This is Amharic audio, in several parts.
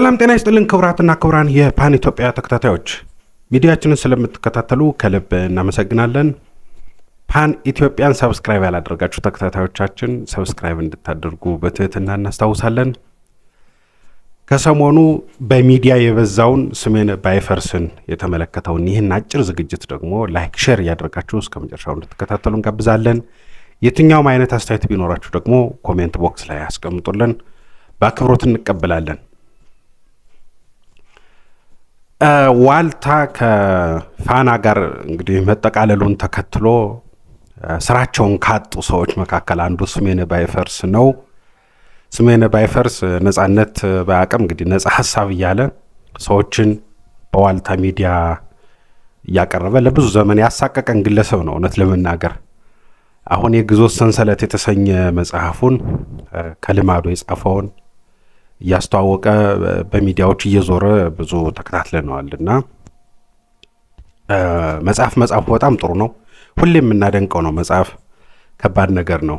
ሰላም ጤና ይስጥልን ክቡራትና ክቡራን የፓን ኢትዮጵያ ተከታታዮች ሚዲያችንን ስለምትከታተሉ ከልብ እናመሰግናለን። ፓን ኢትዮጵያን ሰብስክራይብ ያላደረጋችሁ ተከታታዮቻችን ሰብስክራይብ እንድታደርጉ በትህትና እናስታውሳለን። ከሰሞኑ በሚዲያ የበዛውን ስሜን ባይፈርስን የተመለከተውን ይህን አጭር ዝግጅት ደግሞ ላይክ ሼር እያደረጋችሁ እስከ መጨረሻው እንድትከታተሉ እንጋብዛለን። የትኛውም አይነት አስተያየት ቢኖራችሁ ደግሞ ኮሜንት ቦክስ ላይ አስቀምጡልን፣ በአክብሮት እንቀበላለን። ዋልታ ከፋና ጋር እንግዲህ መጠቃለሉን ተከትሎ ስራቸውን ካጡ ሰዎች መካከል አንዱ ስሜነ ባይፈርስ ነው። ስሜነ ባይፈርስ ነጻነት በአቅም እንግዲህ ነጻ ሐሳብ እያለ ሰዎችን በዋልታ ሚዲያ እያቀረበ ለብዙ ዘመን ያሳቀቀን ግለሰብ ነው። እውነት ለመናገር አሁን የግዞት ሰንሰለት የተሰኘ መጽሐፉን ከልማዱ የጻፈውን እያስተዋወቀ በሚዲያዎች እየዞረ ብዙ ተከታትለነዋልና መጽሐፉ በጣም ጥሩ ነው። ሁሌም የምናደንቀው ነው። መጽሐፍ ከባድ ነገር ነው።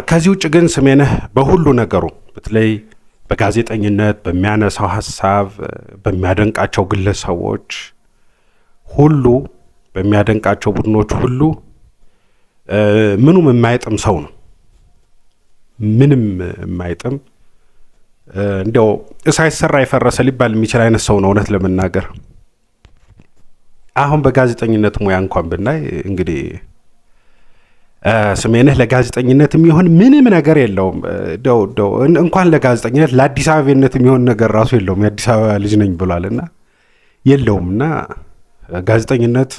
ከዚህ ውጭ ግን ስሜነህ በሁሉ ነገሩ በተለይ በጋዜጠኝነት በሚያነሳው ሐሳብ በሚያደንቃቸው ግለሰቦች ሁሉ በሚያደንቃቸው ቡድኖች ሁሉ ምኑም የማይጥም ሰው ነው። ምንም የማይጥም እንደው ሳይሰራ የፈረሰ ሊባል የሚችል አይነት ሰው ነው። እውነት ለመናገር አሁን በጋዜጠኝነት ሙያ እንኳን ብናይ እንግዲህ ስሜነህ ለጋዜጠኝነት የሚሆን ምንም ነገር የለውም። ደው እንኳን ለጋዜጠኝነት ለአዲስ አበባነት የሚሆን ነገር ራሱ የለውም። የአዲስ አበባ ልጅ ነኝ ብሏልና የለውምና ጋዜጠኝነት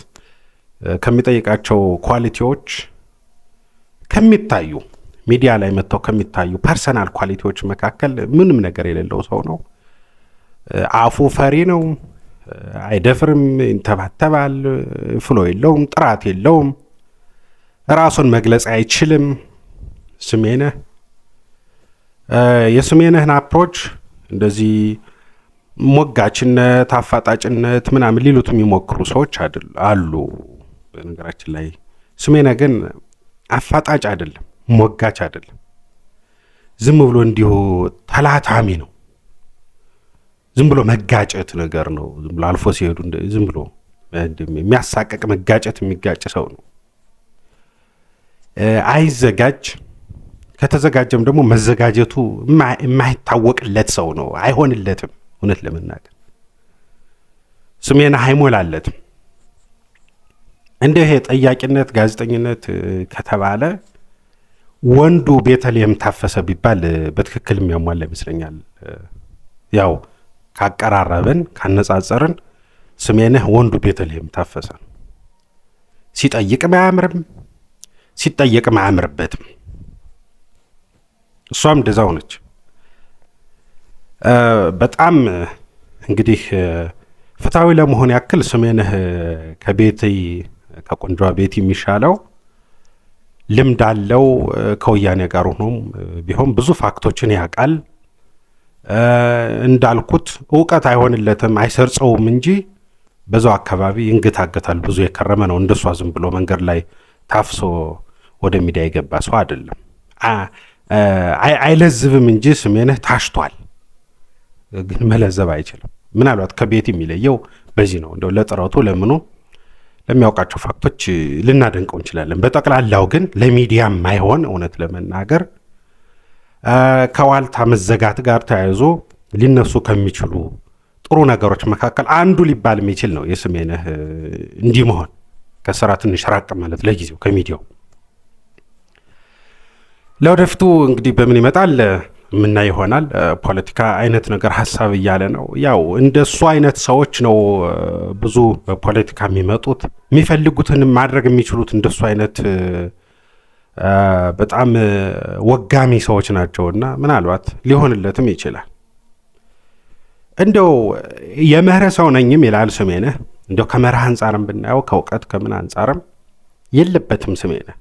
ከሚጠይቃቸው ኳሊቲዎች ከሚታዩ ሚዲያ ላይ መጥተው ከሚታዩ ፐርሰናል ኳሊቲዎች መካከል ምንም ነገር የሌለው ሰው ነው። አፉ ፈሪ ነው፣ አይደፍርም፣ ይንተባተባል፣ ፍሎ የለውም፣ ጥራት የለውም፣ ራሱን መግለጽ አይችልም። ስሜነህ የስሜነህን አፕሮች እንደዚህ ሞጋችነት፣ አፋጣጭነት ምናምን ሊሉት የሚሞክሩ ሰዎች አሉ። በነገራችን ላይ ስሜነህ ግን አፋጣጭ አይደለም፣ ሞጋች አይደለም። ዝም ብሎ እንዲሁ ተላታሚ ነው። ዝም ብሎ መጋጨት ነገር ነው። ዝም ብሎ አልፎ ሲሄዱ ዝም ብሎ የሚያሳቀቅ መጋጨት የሚጋጭ ሰው ነው። አይዘጋጅ፣ ከተዘጋጀም ደግሞ መዘጋጀቱ የማይታወቅለት ሰው ነው። አይሆንለትም። እውነት ለመናገር ስሜነህ አይሞላለትም። እንደ ይሄ ጠያቂነት ጋዜጠኝነት ከተባለ ወንዱ ቤተልሔም ታፈሰ ቢባል በትክክል የሚያሟላ ይመስለኛል። ያው ካቀራረብን ካነጻጸርን ስሜነህ ወንዱ ቤተልሔም ታፈሰ ነው። ሲጠይቅም አያምርም፣ ሲጠየቅም አያምርበትም። እሷም እንደዛው ነች። በጣም እንግዲህ ፍትሐዊ ለመሆን ያክል ስሜነህ ከቆንጆ ቤቲ የሚሻለው ልምድ አለው። ከወያኔ ጋር ሆኖም ቢሆን ብዙ ፋክቶችን ያውቃል። እንዳልኩት እውቀት አይሆንለትም፣ አይሰርጸውም እንጂ በዛው አካባቢ ይንገታገታል። ብዙ የከረመ ነው። እንደሷ ዝም ብሎ መንገድ ላይ ታፍሶ ወደ ሚዲያ የገባ ሰው አይደለም። አይለዝብም እንጂ ስሜነህ ታሽቷል፣ ግን መለዘብ አይችልም። ምናልባት ከቤት የሚለየው በዚህ ነው። እንደው ለጥረቱ ለምኑ ለሚያውቃቸው ፋክቶች ልናደንቀው እንችላለን። በጠቅላላው ግን ለሚዲያ ማይሆን እውነት ለመናገር ከዋልታ መዘጋት ጋር ተያይዞ ሊነሱ ከሚችሉ ጥሩ ነገሮች መካከል አንዱ ሊባል የሚችል ነው የስሜነህ እንዲህ መሆን፣ ከስራ ትንሽ ራቅ ማለት ለጊዜው ከሚዲያው። ለወደፊቱ እንግዲህ በምን ይመጣል ምናይ ይሆናል። ፖለቲካ አይነት ነገር ሐሳብ እያለ ነው። ያው እንደሱ አይነት ሰዎች ነው ብዙ በፖለቲካ የሚመጡት። የሚፈልጉትን ማድረግ የሚችሉት እንደሱ አይነት በጣም ወጋሚ ሰዎች ናቸውና ምናልባት ሊሆንለትም ይችላል። እንደው የመርህ ሰው ነኝም ይላል ስሜነህ። እንደው ከመርህ አንጻርም ብናየው ከእውቀት ከምን አንጻርም የለበትም ስሜነህ።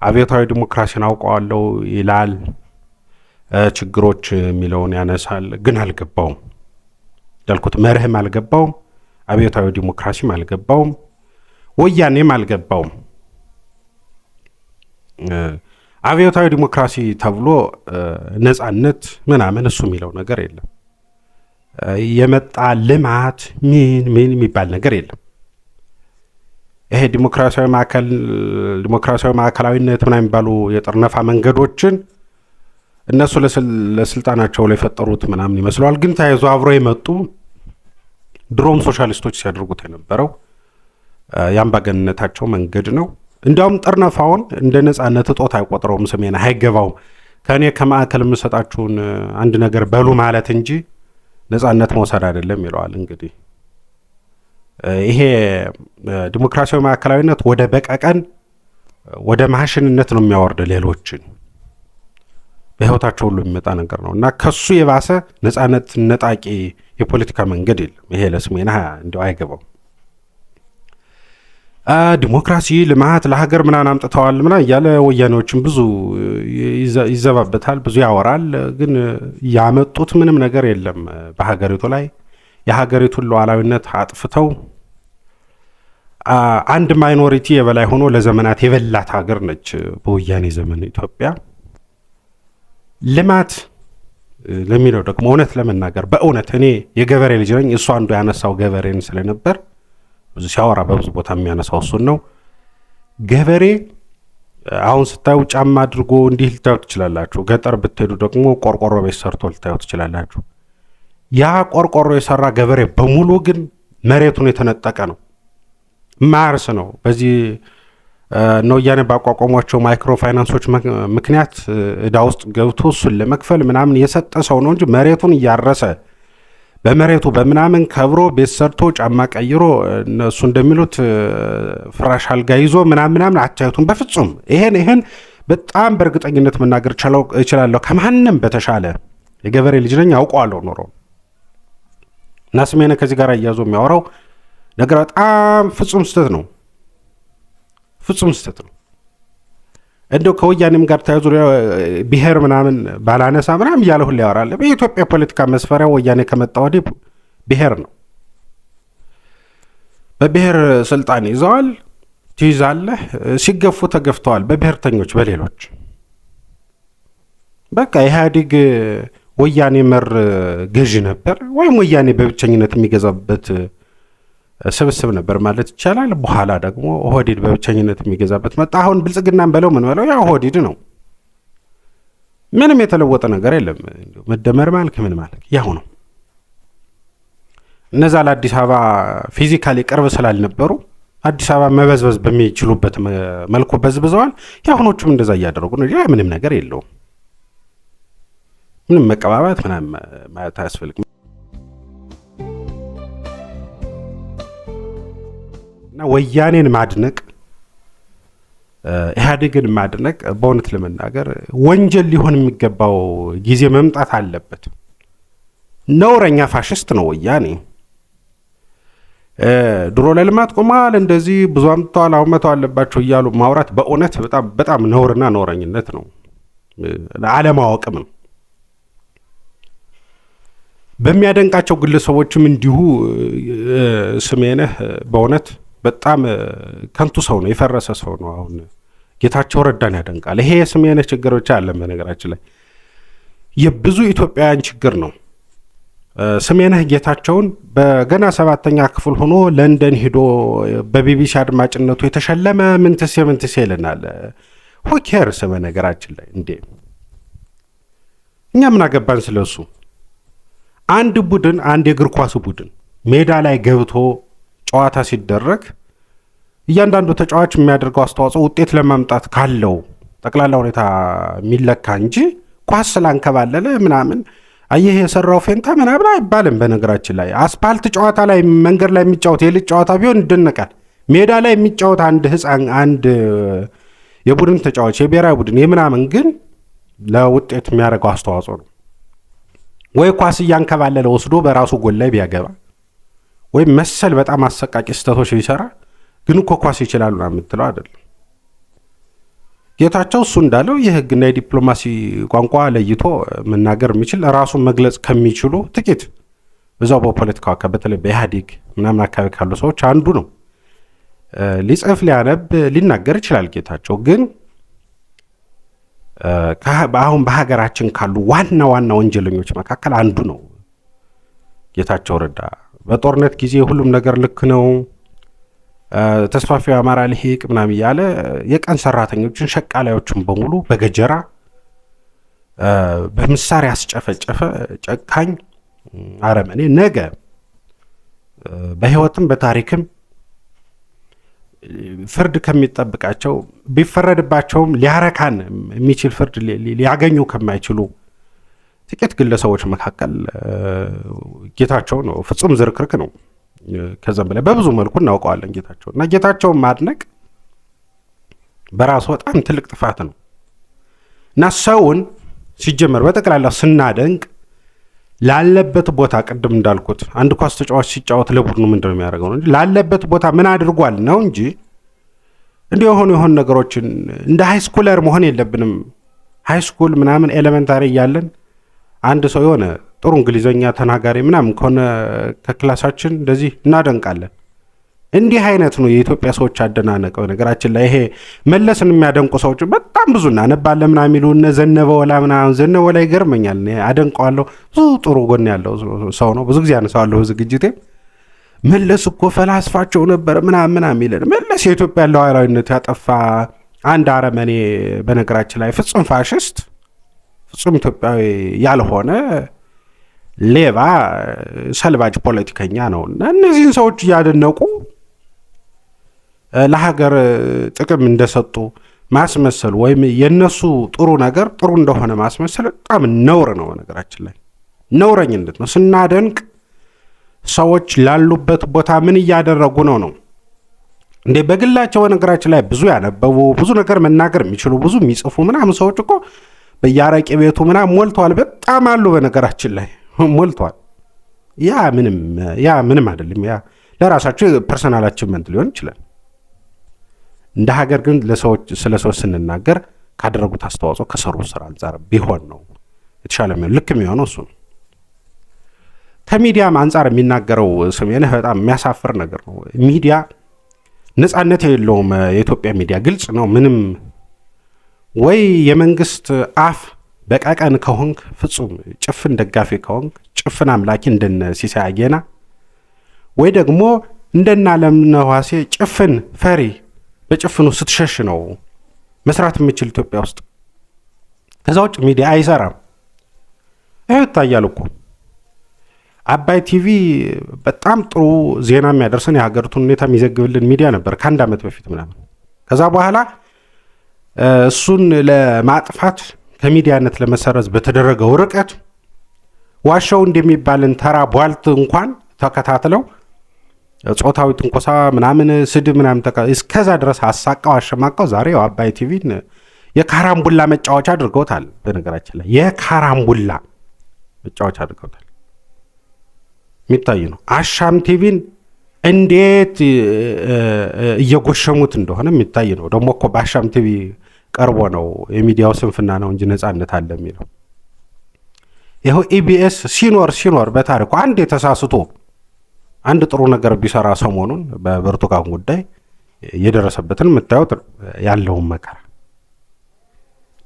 አብዮታዊ ዲሞክራሲን አውቀዋለሁ ይላል፣ ችግሮች የሚለውን ያነሳል። ግን አልገባውም። እንዳልኩት መርህም አልገባውም፣ አብዮታዊ ዲሞክራሲም አልገባውም፣ ወያኔም አልገባውም። አብዮታዊ ዲሞክራሲ ተብሎ ነጻነት ምናምን እሱ የሚለው ነገር የለም። የመጣ ልማት ምን የሚባል ነገር የለም። ይሄ ዲሞክራሲያዊ ማዕከላዊነት ምናምን የሚባሉ የጥርነፋ መንገዶችን እነሱ ለስልጣናቸው ላይ የፈጠሩት ምናምን ይመስለዋል። ግን ተያይዞ አብሮ የመጡ ድሮም ሶሻሊስቶች ሲያደርጉት የነበረው የአምባገነታቸው መንገድ ነው። እንዲያውም ጥርነፋውን እንደ ነጻነት እጦት አይቆጥረውም። ስሜነህ አይገባውም። ከእኔ ከማዕከል የምሰጣችሁን አንድ ነገር በሉ ማለት እንጂ ነጻነት መውሰድ አይደለም ይለዋል። እንግዲህ ይሄ ዲሞክራሲያዊ ማዕከላዊነት ወደ በቀቀን ወደ ማሽንነት ነው የሚያወርድ ሌሎችን በህይወታቸው ሁሉ የሚመጣ ነገር ነው እና ከሱ የባሰ ነጻነት ነጣቂ የፖለቲካ መንገድ የለም። ይሄ ለስሜነህ እንዲያው አይገባው። ዲሞክራሲ ልማት ለሀገር ምናምን አምጥተዋል ምና እያለ ወያኔዎችን ብዙ ይዘባበታል፣ ብዙ ያወራል። ግን ያመጡት ምንም ነገር የለም በሀገሪቱ ላይ። የሀገሪቱን ሉዓላዊነት አጥፍተው አንድ ማይኖሪቲ የበላይ ሆኖ ለዘመናት የበላት ሀገር ነች በወያኔ ዘመን ኢትዮጵያ። ልማት ለሚለው ደግሞ እውነት ለመናገር በእውነት እኔ የገበሬ ልጅ ነኝ። እሱ አንዱ ያነሳው ገበሬን ስለነበር ብዙ ሲያወራ በብዙ ቦታ የሚያነሳው እሱን ነው። ገበሬ አሁን ስታዩ ጫማ አድርጎ እንዲህ ልታዩ ትችላላችሁ። ገጠር ብትሄዱ ደግሞ ቆርቆሮ ቤት ሰርቶ ልታዩ ትችላላችሁ። ያ ቆርቆሮ የሰራ ገበሬ በሙሉ ግን መሬቱን የተነጠቀ ነው፣ ማርስ ነው። በዚህ ነው ወያኔ ባቋቋሟቸው ማይክሮ ፋይናንሶች ምክንያት እዳ ውስጥ ገብቶ እሱን ለመክፈል ምናምን የሰጠ ሰው ነው እንጂ መሬቱን እያረሰ በመሬቱ በምናምን ከብሮ ቤት ሰርቶ ጫማ ቀይሮ እነሱ እንደሚሉት ፍራሽ አልጋ ይዞ ምናምን አታዩቱም በፍጹም። ይሄን በጣም በእርግጠኝነት መናገር እችላለሁ። ከማንም በተሻለ የገበሬ ልጅ ነኝ፣ አውቀዋለሁ ኖሮ እና ስሜነህ ከዚህ ጋር እያዞ የሚያወራው ነገር በጣም ፍጹም ስህተት ነው። ፍጹም ስህተት ነው። እንደው ከወያኔም ጋር ተያዙ ብሔር ምናምን ባላነሳ ምናምን እያለ ሁሉ ያወራል። በኢትዮጵያ ፖለቲካ መስፈሪያ ወያኔ ከመጣ ወዲህ ብሔር ነው። በብሔር ስልጣን ይዘዋል፣ ትይዛለህ። ሲገፉ ተገፍተዋል በብሔርተኞች በሌሎች። በቃ ኢህአዴግ ወያኔ መር ገዢ ነበር፣ ወይም ወያኔ በብቸኝነት የሚገዛበት ስብስብ ነበር ማለት ይቻላል። በኋላ ደግሞ ኦህዴድ በብቸኝነት የሚገዛበት መጣ። አሁን ብልጽግናን በለው ምን በለው ያው ኦህዴድ ነው። ምንም የተለወጠ ነገር የለም። መደመር ማለት ምን ማለት ያው ነው። እነዛ ለአዲስ አበባ ፊዚካሊ ቅርብ ስላልነበሩ አዲስ አበባ መበዝበዝ በሚችሉበት መልኩ በዝብዘዋል። ያሁኖቹም እንደዛ እያደረጉ ነው። ምንም ነገር የለውም። ምንም መቀባባት ምናምን ማለት አያስፈልግም። እና ወያኔን ማድነቅ ኢህአዴግን ማድነቅ በእውነት ለመናገር ወንጀል ሊሆን የሚገባው ጊዜ መምጣት አለበት። ነውረኛ ፋሽስት ነው ወያኔ። ድሮ ለልማት ቆማል እንደዚህ ብዙ አምጥተዋል አሁን መተው አለባቸው እያሉ ማውራት በእውነት በጣም ነውርና ነውረኝነት ነው፣ አለማወቅም ነው። በሚያደንቃቸው ግለሰቦችም እንዲሁ ስሜነህ በእውነት በጣም ከንቱ ሰው ነው፣ የፈረሰ ሰው ነው። አሁን ጌታቸው ረዳን ያደንቃል። ይሄ የስሜነህ ችግር ብቻ አለ። በነገራችን ላይ የብዙ ኢትዮጵያውያን ችግር ነው። ስሜነህ ጌታቸውን በገና 7ኛ ክፍል ሆኖ ለንደን ሄዶ በቢቢሲ አድማጭነቱ የተሸለመ ምንትሴ ይለናል። ሆኬርስ በነገራችን ላይ እንዴ እኛ ምን አገባን ስለሱ? አንድ ቡድን አንድ የእግር ኳስ ቡድን ሜዳ ላይ ገብቶ ጨዋታ ሲደረግ እያንዳንዱ ተጫዋች የሚያደርገው አስተዋጽኦ ውጤት ለማምጣት ካለው ጠቅላላ ሁኔታ የሚለካ እንጂ ኳስ ስላንከባለለ ምናምን አየህ የሰራው ፌንታ ምናምን አይባልም። በነገራችን ላይ አስፓልት ጨዋታ ላይ መንገድ ላይ የሚጫወት የልጅ ጨዋታ ቢሆን ይደነቃል። ሜዳ ላይ የሚጫወት አንድ ህፃን አንድ የቡድን ተጫዋች የብሔራዊ ቡድን የምናምን ግን ለውጤት የሚያደርገው አስተዋጽኦ ነው። ወይ ኳስ እያንከባለለ ወስዶ በራሱ ጎል ላይ ቢያገባ ወይ መሰል በጣም አሰቃቂ ስህተቶች ቢሰራ ግን እኮ ኳስ ይችላል ነው የምትለው አይደለም። ጌታቸው እሱ እንዳለው የህግና የዲፕሎማሲ ቋንቋ ለይቶ መናገር የሚችል ራሱን መግለጽ ከሚችሉ ጥቂት በዛው በፖለቲካው አካባቢ በተለይ በኢህአዴግ ምናምን አካባቢ ካሉ ሰዎች አንዱ ነው። ሊጽፍ ሊያነብ ሊናገር ይችላል ጌታቸው። ግን አሁን በሀገራችን ካሉ ዋና ዋና ወንጀለኞች መካከል አንዱ ነው ጌታቸው ረዳ። በጦርነት ጊዜ ሁሉም ነገር ልክ ነው፣ ተስፋፊው አማራ ልሂቅ ምናምን እያለ የቀን ሰራተኞችን ሸቃላዮችን በሙሉ በገጀራ በምሳሪያ ያስጨፈጨፈ ጨካኝ አረመኔ ነገ በህይወትም በታሪክም ፍርድ ከሚጠብቃቸው ቢፈረድባቸውም ሊያረካን የሚችል ፍርድ ሊያገኙ ከማይችሉ ጥቂት ግለሰቦች መካከል ጌታቸው ነው። ፍጹም ዝርክርክ ነው። ከዛም በላይ በብዙ መልኩ እናውቀዋለን ጌታቸው እና ጌታቸውን ማድነቅ በራሱ በጣም ትልቅ ጥፋት ነው እና ሰውን ሲጀመር በጠቅላላ ስናደንቅ ላለበት ቦታ ቅድም እንዳልኩት አንድ ኳስ ተጫዋች ሲጫወት ለቡድኑ ምንድን ነው የሚያደርገው ነው እንጂ ላለበት ቦታ ምን አድርጓል ነው እንጂ እንዲህ የሆኑ ነገሮችን እንደ ሃይስኩለር መሆን የለብንም። ሃይስኩል ምናምን ኤሌመንታሪ እያለን አንድ ሰው የሆነ ጥሩ እንግሊዘኛ ተናጋሪ ምናምን ከሆነ ከክላሳችን እንደዚህ እናደንቃለን። እንዲህ አይነት ነው የኢትዮጵያ ሰዎች አደናነቀው። ነገራችን ላይ ይሄ መለስን የሚያደንቁ ሰዎች በጣም ብዙ እናነባለን ምናምን የሚሉ እነ ዘነበ ወላ ምናምን ዘነበ ወላ ይገርመኛል። አደንቀዋለሁ። ብዙ ጥሩ ጎን ያለው ሰው ነው። ብዙ ጊዜ አነሳዋለሁ ዝግጅቴ። መለስ እኮ ፈላስፋቸው ነበር ምናምን የሚለን መለስ የኢትዮጵያ ሉዓላዊነት ያጠፋ አንድ አረመኔ፣ በነገራችን ላይ ፍጹም ፋሽስት፣ ፍጹም ኢትዮጵያዊ ያልሆነ ሌባ፣ ሰልባጅ ፖለቲከኛ ነው እና እነዚህን ሰዎች እያደነቁ ለሀገር ጥቅም እንደሰጡ ማስመሰል ወይም የነሱ ጥሩ ነገር ጥሩ እንደሆነ ማስመሰል በጣም ነውር ነው። ነገራችን ላይ ነውረኝነት ነው። ስናደንቅ ሰዎች ላሉበት ቦታ ምን እያደረጉ ነው እንዴ? በግላቸው በነገራችን ላይ ብዙ ያነበቡ ብዙ ነገር መናገር የሚችሉ ብዙ የሚጽፉ ምናምን ሰዎች እኮ በያረቂ ቤቱ ምናምን ሞልተዋል። በጣም አሉ። በነገራችን ላይ ሞልተዋል። ያ ምንም አይደለም። ያ ለራሳቸው ፐርሰናል አቺቭመንት ሊሆን ይችላል። እንደ ሀገር ግን ስለ ሰዎች ስንናገር ካደረጉት አስተዋጽኦ ከሰሩ ስራ አንጻር ቢሆን ነው የተሻለ የሚሆን። ልክ የሚሆነው እሱ ነው። ከሚዲያም አንጻር የሚናገረው ስሜነህ በጣም የሚያሳፍር ነገር ነው። ሚዲያ ነጻነት የለውም። የኢትዮጵያ ሚዲያ ግልጽ ነው። ምንም ወይ የመንግስት አፍ በቀቀን ከሆንክ ፍጹም ጭፍን ደጋፊ ከሆንክ ጭፍን አምላኪ እንደነ ሲሳይ አጌና ወይ ደግሞ እንደና አለምነህ ዋሴ ጭፍን ፈሪ በጭፍኑ ስትሸሽ ነው መስራት የምችል ኢትዮጵያ ውስጥ። ከዛ ውጭ ሚዲያ አይሰራም። ይሄ ይታያል እኮ አባይ ቲቪ በጣም ጥሩ ዜና የሚያደርሰን የሀገሪቱን ሁኔታ የሚዘግብልን ሚዲያ ነበር ከአንድ ዓመት በፊት ምናምን። ከዛ በኋላ እሱን ለማጥፋት ከሚዲያነት ለመሰረዝ በተደረገው ርቀት ዋሻው እንደሚባልን ተራ ቧልት እንኳን ተከታትለው ጾታዊ ትንኮሳ ምናምን ስድብ ምናምን እስከዛ ድረስ አሳቃው አሸማቀው ዛሬ አባይ ቲቪን የካራምቡላ መጫወቻ አድርገውታል። በነገራችን ላይ የካራምቡላ መጫወቻ አድርገውታል። የሚታይ ነው። አሻም ቲቪን እንዴት እየጎሸሙት እንደሆነ የሚታይ ነው። ደግሞ እኮ በአሻም ቲቪ ቀርቦ ነው የሚዲያው ስንፍና ነው እንጂ ነጻነት አለ የሚለው። ይኸው ኢቢኤስ ሲኖር በታሪኩ አንድ የተሳስቶ አንድ ጥሩ ነገር ቢሰራ ሰሞኑን በብርቱካን ጉዳይ የደረሰበትን የምታዩት ያለውን መከራ።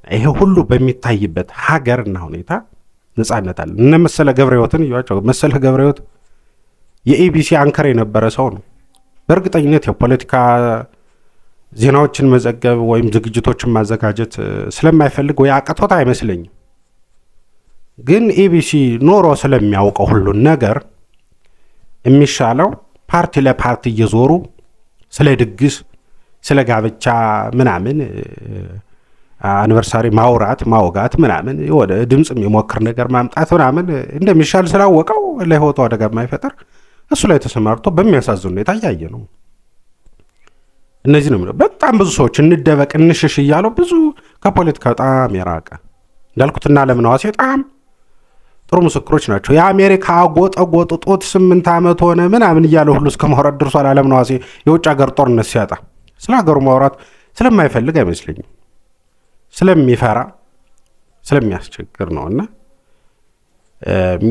ይሄ ሁሉ በሚታይበት ሀገርና ሁኔታ ነጻነት አለ። እነ መሰለ ገብረሕይወትን እያቸው። መሰለ ገብረሕይወት የኢቢሲ አንከር የነበረ ሰው ነው። በእርግጠኝነት የፖለቲካ ዜናዎችን መዘገብ ወይም ዝግጅቶችን ማዘጋጀት ስለማይፈልግ ወይ አቅቶት አይመስለኝም። ግን ኢቢሲ ኖሮ ስለሚያውቀው ሁሉን ነገር የሚሻለው ፓርቲ ለፓርቲ እየዞሩ ስለ ድግስ፣ ስለ ጋብቻ ምናምን አኒቨርሳሪ ማውጋት ምናምን ወደ ድምጽ የሚሞክር ነገር ማምጣት ምናምን እንደሚሻል ስላወቀው ለህይወቱ አደጋ የማይፈጠር እሱ ላይ ተሰማርቶ በሚያሳዝን ሁኔታ እያየ ነው። እነዚህ ነው በጣም ብዙ ሰዎች እንደበቅ እንሽሽ እያሉ ብዙ ከፖለቲካ በጣም የራቀ እንዳልኩትና አለምነህ ዋሴ በጣም ጥሩ ምስክሮች ናቸው። የአሜሪካ አጎጠ ጦት 8 ዓመት ሆነ ምናምን እያለ ሁሉ እስከ ማውራት ደርሷል። አለምነህ ዋሴ የውጭ ሀገር ጦርነት ሲያጣ ስለ ሀገሩ ማውራት ስለማይፈልግ አይመስለኝም፣ ስለሚፈራ ስለሚያስቸግር ነውና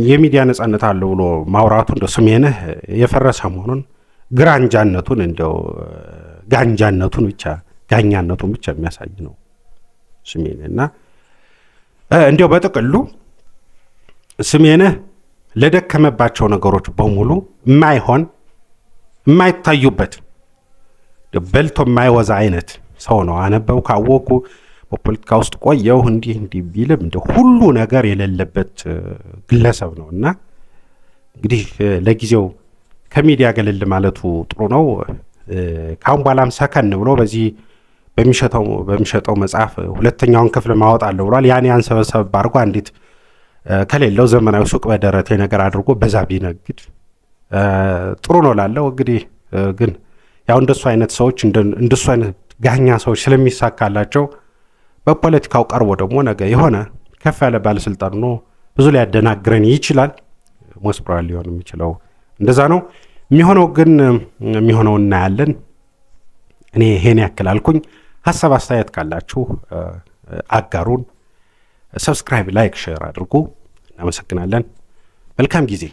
የሚዲያ ነጻነት አለው ብሎ ማውራቱ እንደው ስሜነህ የፈረሰ መሆኑን ግራንጃነቱን እንደው ጋኛነቱን ብቻ የሚያሳይ ነው ስሜነህና እንዲያው በጥቅሉ ስሜነህ ለደከመባቸው ነገሮች በሙሉ የማይታዩበት በልቶ የማይወዛ አይነት ሰው ነው። አነበው ካወቁ በፖለቲካ ውስጥ ቆየው እንዲህ ቢልም እንደ ሁሉ ነገር የሌለበት ግለሰብ ነው እና እንግዲህ ለጊዜው ከሚዲያ ገለል ማለቱ ጥሩ ነው። ካሁን በኋላም ሰከን ብሎ በዚህ በሚሸጠው መጽሐፍ ሁለተኛውን ክፍል ማወጣለሁ ብሏል። ያን ሰበሰብ አድርጎ አንዲት ከሌለው ዘመናዊ ሱቅ በደረቴ ነገር አድርጎ በዛ ቢነግድ ጥሩ ነው ላለው። እንግዲህ ግን ያው እንደሱ አይነት ሰዎች እንደሱ አይነት ጋኛ ሰዎች ስለሚሳካላቸው በፖለቲካው ቀርቦ ደግሞ ነገ የሆነ ከፍ ያለ ባለስልጣን ነው ብዙ ሊያደናግረን ይችላል። ሞስት ፕሮባብሊ ሊሆን የሚችለው እንደዛ ነው የሚሆነው። ግን የሚሆነው እናያለን። እኔ ይሄን ያክል አልኩኝ። ሀሳብ አስተያየት ካላችሁ አጋሩን። ሰብስክራይብ፣ ላይክ፣ ሼር አድርጉ። እናመሰግናለን። መልካም ጊዜ